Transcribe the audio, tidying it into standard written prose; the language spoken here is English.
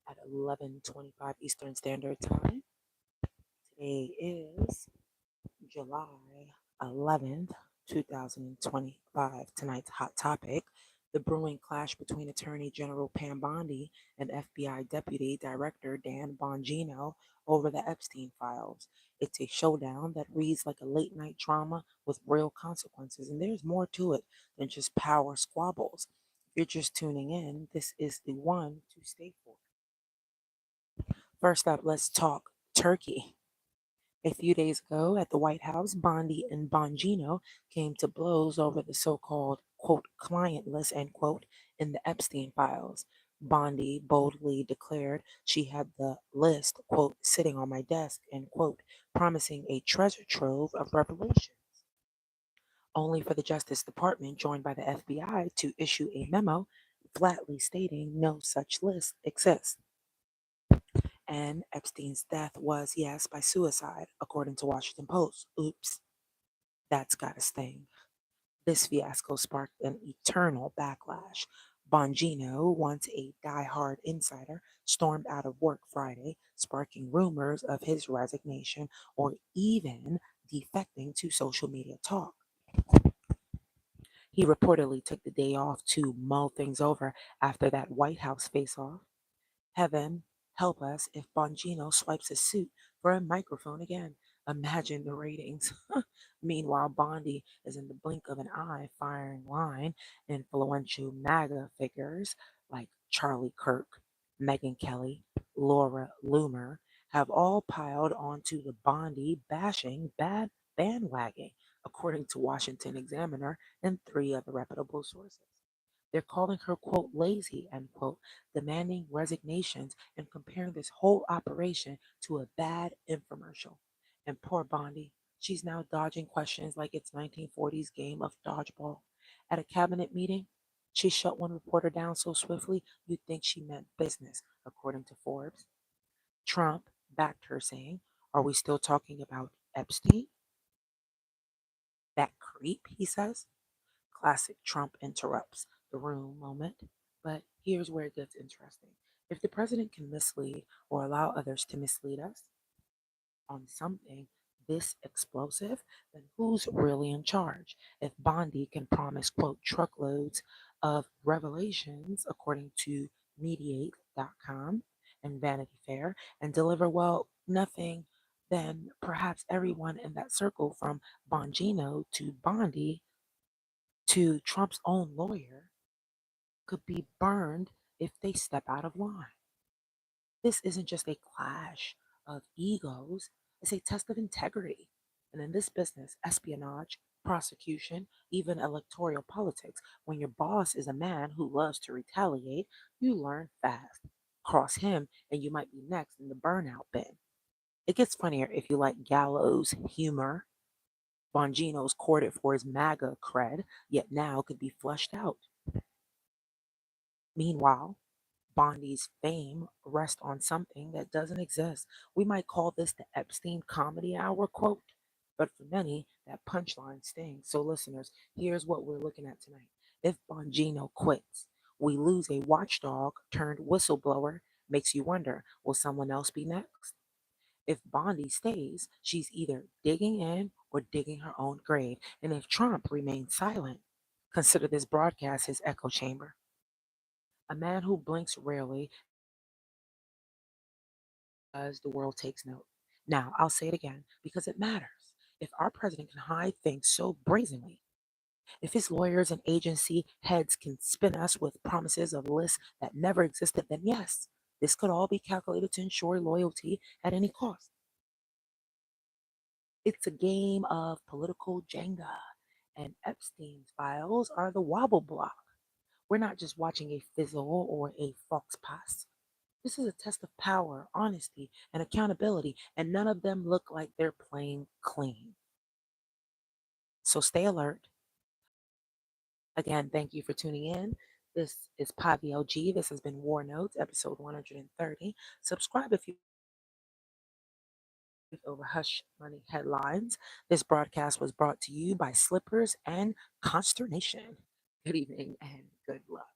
at 11:25 Eastern Standard Time. Today is July 11th, 2025. Tonight's hot topic: the brewing clash between Attorney General Pam Bondi and FBI Deputy Director Dan Bongino over the Epstein files. It's a showdown that reads like a late night drama with real consequences, and there's more to it than just power squabbles. If you're just tuning in, this is the one to stay for. First up, let's talk Turkey. A few days ago at the White House, Bondi and Bongino came to blows over the so called, quote, client list, end quote, in the Epstein files. Bondi boldly declared she had the list, quote, sitting on my desk, end quote, promising a treasure trove of revelations, only for the Justice Department, joined by the FBI, to issue a memo flatly stating no such list exists. And Epstein's death was, yes, by suicide, according to Washington Post. Oops, that's gotta sting. This fiasco sparked an eternal backlash. Bongino, once a die-hard insider, stormed out of work Friday, sparking rumors of his resignation or even defecting to social media talk. He reportedly took the day off to mull things over after that White House face-off. Heaven help us if Bongino swipes a suit for a microphone again. Imagine the ratings. Meanwhile, Bondi is in the blink of an eye firing line. Influential MAGA figures like Charlie Kirk, Megyn Kelly, Laura Loomer have all piled onto the Bondi bashing bad bandwagon, according to Washington Examiner and three other reputable sources. They're calling her, quote, lazy, end quote, demanding resignations and comparing this whole operation to a bad infomercial. And poor Bondi, she's now dodging questions like it's 1940s game of dodgeball. At a cabinet meeting, she shut one reporter down so swiftly you'd think she meant business, according to Forbes. Trump backed her, saying, are we still talking about Epstein? That creep, he says. Classic Trump interrupts the room moment. But here's where it gets interesting. If the president can mislead or allow others to mislead us on something this explosive, then who's really in charge? If Bondi can promise, quote, truckloads of revelations, according to Mediate.com and Vanity Fair, and deliver, well, nothing, then perhaps everyone in that circle from Bongino to Bondi to Trump's own lawyer could be burned if they step out of line. This isn't just a clash of egos, it's a test of integrity. And in this business, espionage, prosecution, even electoral politics, when your boss is a man who loves to retaliate, you learn fast. Cross him, and you might be next in the burnout bin. It gets funnier if you like gallows humor. Bongino's courted for his MAGA cred, yet now could be flushed out. Meanwhile, Bondi's fame rests on something that doesn't exist. We might call this the Epstein comedy hour quote, but for many, that punchline stings. So, listeners, here's what we're looking at tonight. If Bongino quits, we lose a watchdog turned whistleblower. Makes you wonder, will someone else be next? If Bondi stays, she's either digging in or digging her own grave. And if Trump remains silent, consider this broadcast his echo chamber. A man who blinks rarely as the world takes note. Now, I'll say it again because it matters. If our president can hide things so brazenly, if his lawyers and agency heads can spin us with promises of lists that never existed, then yes, this could all be calculated to ensure loyalty at any cost. It's a game of political Jenga, and Epstein's files are the wobble block. We're not just watching a fizzle or a fox pass. This is a test of power, honesty, and accountability, and none of them look like they're playing clean. So stay alert. Again, thank you for tuning in. This is Pavi OG. This has been War Notes, episode 130. Subscribe if you over hush money headlines. This broadcast was brought to you by Slippers and Consternation. Good evening and good luck.